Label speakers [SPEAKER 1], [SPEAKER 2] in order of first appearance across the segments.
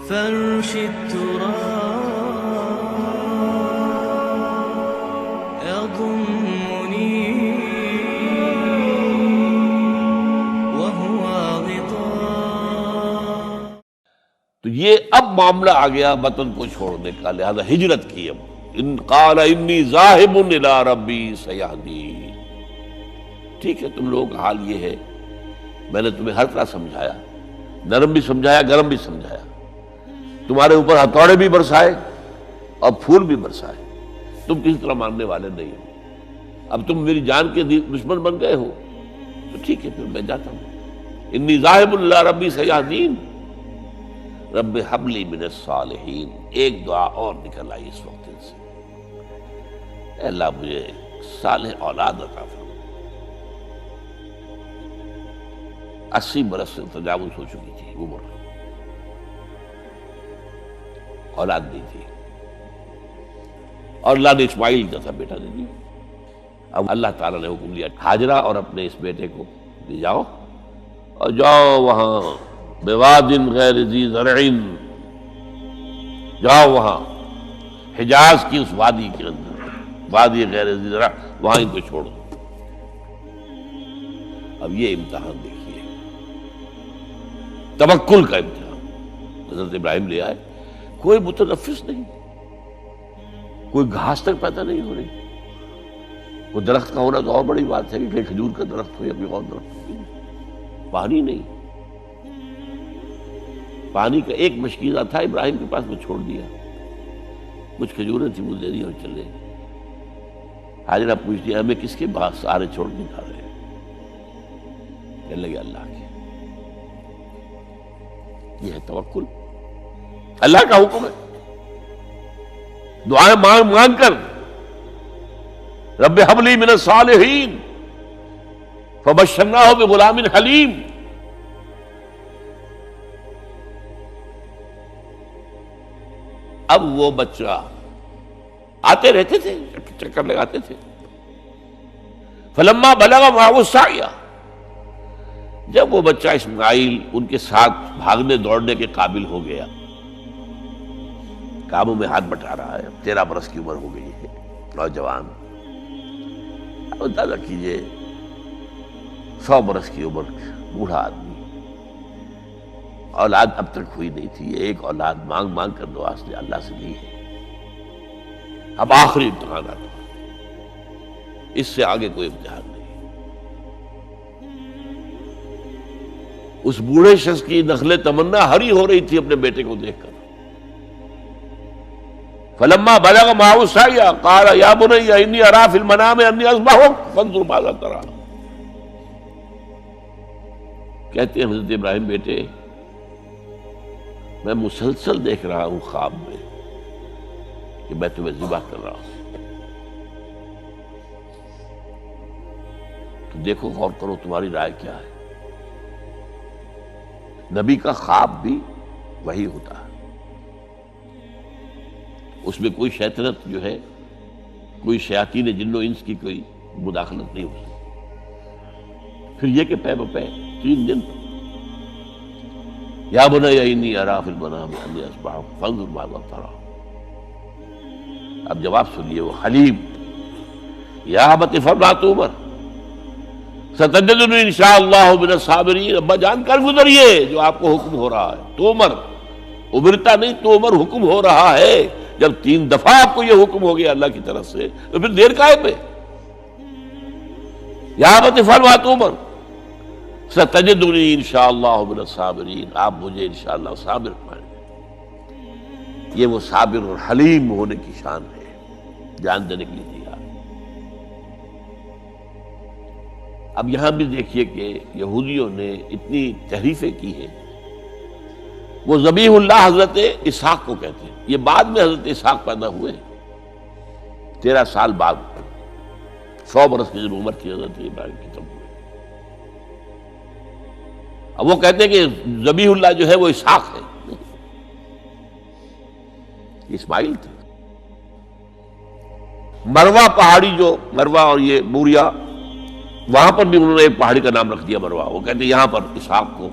[SPEAKER 1] فرش التراب يضمني وهو غطاء.
[SPEAKER 2] تو یہ اب معاملہ آ گیا وطن کو چھوڑنے کا، لہذا ہجرت کی. اب ان قال انی ذاہب الی ربی سیہدین. ٹھیک ہے، تم لوگوں کا حال یہ ہے، میں نے تمہیں ہر طرح سمجھایا، نرم بھی سمجھایا، گرم بھی سمجھایا، تمہارے اوپر ہتھوڑے بھی برسائے اور پھول بھی برسائے، تم کسی طرح ماننے والے نہیں ہو. اب تم میری جان کے دشمن بن گئے ہو تو ٹھیک ہے، پھر میں جاتا ہوں. انی ذاہب الی ربی سیہدین رب ہب لی من الصالحین. ایک دعا اور نکل آئی اس وقت سے، اے اللہ مجھے صالح اولاد عطا فرما. 80 برس سے تجاوز ہو چکی تھی عمر، اولاد نہیں تھی، اور اللہ نے اسماعیل جیسا بیٹا دے دیا. اب اللہ تعالیٰ نے حکم دیا ہاجرہ اور اپنے اس بیٹے کو لے جاؤ اور جاؤ وہاں بواد غیر ذی زرع، جاؤ وہاں حجاز کی اس وادی کے اندر، وادی غیر ذی زرع، وہاں ان کو چھوڑ دو. اب یہ امتحان دیکھیے، توکل کا امتحان. حضرت ابراہیم لے آئے، کوئی متنفس نہیں، کوئی گھاس تک پیدا نہیں ہو رہی. وہ درخت کا ہونا تو اور بڑی بات ہے کہ کھجور کا درخت ہو یا کوئی اور درخت ہو. پانی نہیں، پانی کا ایک مشکیزہ تھا ابراہیم کے پاس، وہ چھوڑ دیا. کچھ کھجوریں تھیں وہ دے دی اور چلے. حاجرہ پوچھتی ہے ہمیں کس کے بعد سارے چھوڑ کے جا رہے ہیں؟ کہنے لگے اللہ کے. یہ ہے توکل، اللہ کا حکم ہے. دعائیں مانگ مانگ کر رب ہب لی من الصالحین فبشرناہ بغلام حلیم. اب وہ بچہ آتے رہتے تھے، چکر لگاتے تھے. فلما بلغ معه السعی، جب وہ بچہ اسماعیل ان کے ساتھ بھاگنے دوڑنے کے قابل ہو گیا، کاموں میں ہاتھ بٹا رہا ہے، 13 برس کی عمر ہو گئی ہے، نوجوان. اب اندازہ کیجئے 100 برس کی عمر، بوڑھا آدمی، اولاد اب تک ہوئی نہیں تھی. ایک اولاد مانگ مانگ کر دعا سے اللہ سے لی ہے. اب آخری امتحان آتا، اس سے آگے کوئی امتحان نہیں. اس بوڑھے شخص کی نخل تمنا ہری ہو رہی تھی اپنے بیٹے کو دیکھ کر. فلما بلغ معه السعی قال یا بنی انی اری فی المنام انی اذبحک فانظر ماذا تری. کہتے ہیں حضرت ابراہیم بیٹے، میں مسلسل دیکھ رہا ہوں خواب میں کہ میں تمہیں ذبح کر رہا ہوں. تو دیکھو، غور کرو، تمہاری رائے کیا ہے؟ نبی کا خواب بھی وہی ہوتا ہے، اس میں کوئی شیطنت جو ہے، کوئی شیاطین جن و انس کی کوئی مداخلت نہیں ہو سکتی. پھر یہ کہ پے بپے 3 دن یا بنی انی اری فی المنام انی اذبحک فانظر ماذا تری. اب جواب سنیے، وہ حلیم. یا ابت افعل ما تؤمر ستجدنی انشاءاللہ من الصابرین. ابا جان کر گزریے جو آپ کو حکم ہو رہا ہے. تومر امرتا نہیں، تومر حکم ہو رہا ہے. جب 3 دفعہ آپ کو یہ حکم ہو گیا اللہ کی طرف سے تو پھر دیر کاہے پہ؟ یا ابت افعل ما تؤمر ستجدنی انشاءاللہ من الصابرین. آپ مجھے انشاءاللہ صابر پائیں گے. یہ وہ صابر اور حلیم ہونے کی شان ہے، جان دینے کے لیے تیار. اب یہاں بھی دیکھیے کہ یہودیوں نے اتنی تحریفیں کی ہیں. وہ ذبیح اللہ حضرت اسحاق کو کہتے ہیں. یہ بعد میں حضرت اسحاق پیدا ہوئے، 13 سال بعد، 100 برس کی جب عمر تھی حضرت ابراہیم کی تب ہوئے. اب وہ کہتے ہیں کہ ذبیح اللہ جو ہے وہ اسحاق ہے، اسماعیل تھے. مروہ پہاڑی، جو مروہ اور یہ موریا، وہاں پر بھی انہوں نے ایک پہاڑی کا نام رکھ دیا مروہ. وہ کہتے ہیں یہاں پر اسحاق کو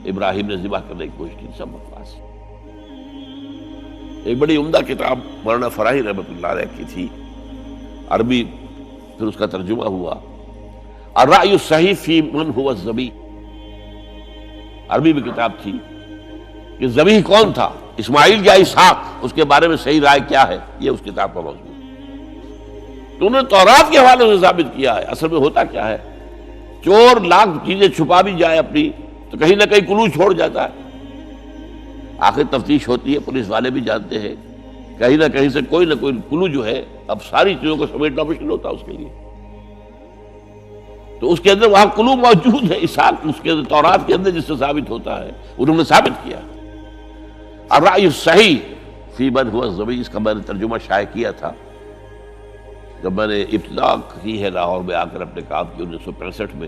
[SPEAKER 2] ابراہیم نے ذبح کرنے کی کوشش کی. سب بکواس. ایک بڑی عمدہ کتاب مولانا فراہی رحمۃ اللہ علیہ کی تھی، عربی، پھر اس کا ترجمہ ہوا، الرأی الصحیح فی من هو الذبیح، عربی میں کتاب تھی کہ ذبیح کون تھا، اسماعیل یا اسحاق، اس کے بارے میں صحیح رائے کیا ہے، یہ اس کتاب کا موضوع ہے۔ تو انہوں نے تورات کے حوالے سے ثابت کیا ہے۔ اصل میں ہوتا کیا ہے، چور لاکھ چیزیں چھپا بھی جائے اپنی تو کہیں نہ کہیں کلو چھوڑ جاتا ہے، آخر تفتیش ہوتی ہے، پولیس والے بھی جانتے ہیں کہیں نہ کہیں سے کوئی نہ کوئی کلو جو ہے، اب ساری چیزوں کو سمیٹنا مشکل ہوتا ہے اس کے لیے، تو اس کے اندر وہاں کلو موجود ہے، اسحاق اس کے اندر تورات کے اندر جس سے ثابت ہوتا ہے، انہوں نے ثابت کیا۔ الرأی الصحیح فی من هو الذبیح، اس کا میں نے ترجمہ شائع کیا تھا جب میں نے ابتدا کی ہے لاہور میں آ کر اپنے کام کی 1965 میں،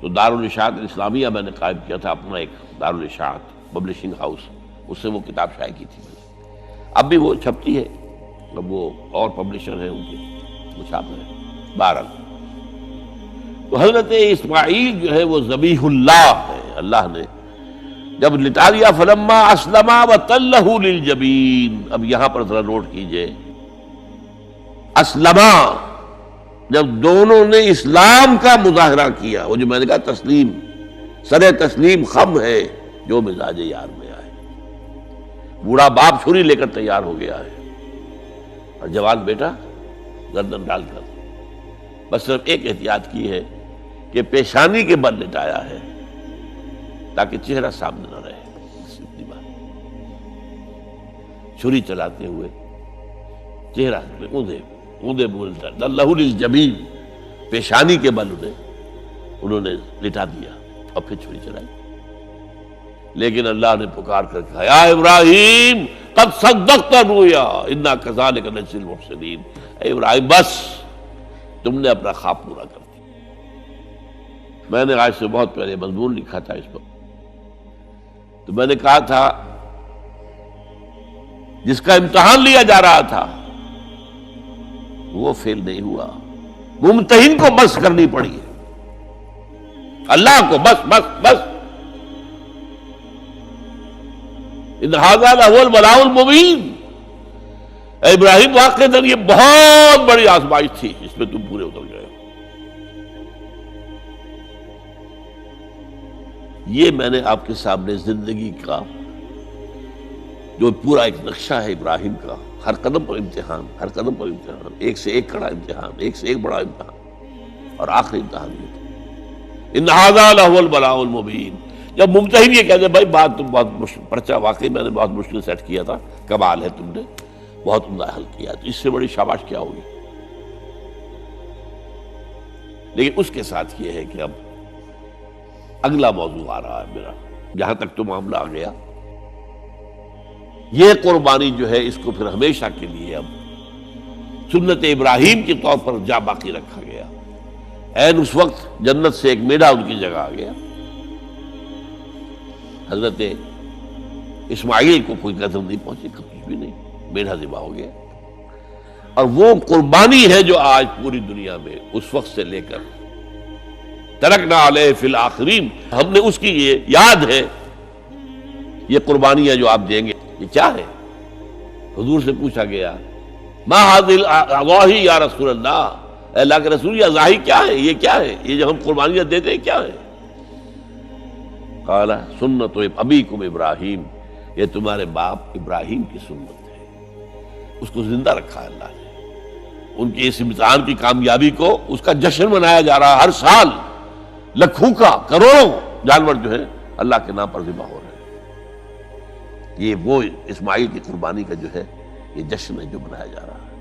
[SPEAKER 2] تو دارالاشاعت الاسلامیہ میں نے قائم کیا تھا اپنا ایک دارالاشاعت پبلشنگ ہاؤس، اس سے وہ کتاب شائع کی تھی میں نے، اب بھی وہ چھپتی ہے، اب وہ اور پبلشر ہیں ان کے، وہ چھاپ رہے ہیں۔ بہرحال تو حضرت اسماعیل جو ہے وہ ذبیح اللہ ہے، اللہ نے جب لٹا دیا، فلما اسلما وتلہ للجبین، اب یہاں پر ذرا نوٹ کیجئے، اسلما، جب دونوں نے اسلام کا مظاہرہ کیا، وہ جو میں نے کہا تسلیم، سر تسلیم خم ہے جو مزاج یار میں آئے، بوڑھا باپ چھری لے کر تیار ہو گیا ہے اور جوان بیٹا گردن ڈال کر بس صرف ایک احتیاط کی ہے کہ پیشانی کے بل لٹایا ہے تاکہ چہرہ سامنے نہ رہے، اتنی بات، چھری چلاتے ہوئے چہرہ اوندا بولتا اللہ للجبین، پیشانی کے بل انہوں نے لٹا دیا اور پھر چھری چلائی، لیکن اللہ نے پکار کر کہا، یا ابراہیم قد صدقت الرؤیا انا کذالک نجزی المحسنین، اے ابراہیم بس تم نے اپنا خواب پورا کر دیا۔ میں نے آج سے بہت پہلے مضمون لکھا تھا اس پر، تو میں نے کہا تھا جس کا امتحان لیا جا رہا تھا وہ فیل نہیں ہوا، ممتحن کو بس کرنی پڑی ہے، اللہ کو بس بس بس، ان ھذا لہو البلاء المبین، اے ابراہیم واقعتاً یہ بہت بڑی آزمائش تھی، اس میں تم پورے اتر گئے ہو۔ یہ میں نے آپ کے سامنے زندگی کا جو پورا ایک نقشہ ہے ابراہیم کا، ہر قدم پر امتحان، ہر قدم پر امتحان، ایک سے ایک کڑا امتحان، ایک سے ایک بڑا امتحان، اور آخری امتحان یہ تھا، ان ھذا لہو البلاء المبین۔ جب ممتحن یہ کہتے ہیں بھائی بات تم بہت مشکل، پرچہ واقعی میں نے بہت مشکل سیٹ کیا تھا، کمال ہے تم نے بہت عمدہ حل کیا، تو اس سے بڑی شاباش کیا ہوگی؟ لیکن اس کے ساتھ یہ ہے کہ اب اگلا موضوع آ رہا ہے میرا، جہاں تک تو معاملہ آ گیا، یہ قربانی جو ہے اس کو پھر ہمیشہ کے لیے اب سنت ابراہیم کے طور پر جا باقی رکھا گیا۔ عین اس وقت جنت سے ایک میڈا ان کی جگہ آ گیا، حضرت اسماعیل کو کوئی قدر نہیں پہنچی، کچھ بھی نہیں، میڈا ذبح ہو گیا، اور وہ قربانی ہے جو آج پوری دنیا میں اس وقت سے لے کر ترکنا علیہ فی الآخرین، ہم نے اس کی یہ یاد ہے، یہ قربانیاں جو آپ دیں گے یہ کیا ہے؟ حضور سے پوچھا گیا ما ھذی الاضاحی یا رسول اللہ، اے اللہ کے رسول یہ اضاحی کیا ہے، یہ کیا ہے، یہ جو ہم قربانیاں دیتے ہیں کیا ہے؟ قال سنت ابیکم ابراہیم، یہ تمہارے باپ ابراہیم کی سنت ہے، اس کو زندہ رکھا ہے اللہ نے، ان کی اس امتحان کی کامیابی کو اس کا جشن منایا جا رہا ہے، ہر سال لاکھوں کا کروڑوں جانور جو ہے اللہ کے نام پر ذبح ہو رہے ہیں، یہ وہ اسماعیل کی قربانی کا جو ہے یہ جشن ہے جو منایا جا رہا ہے۔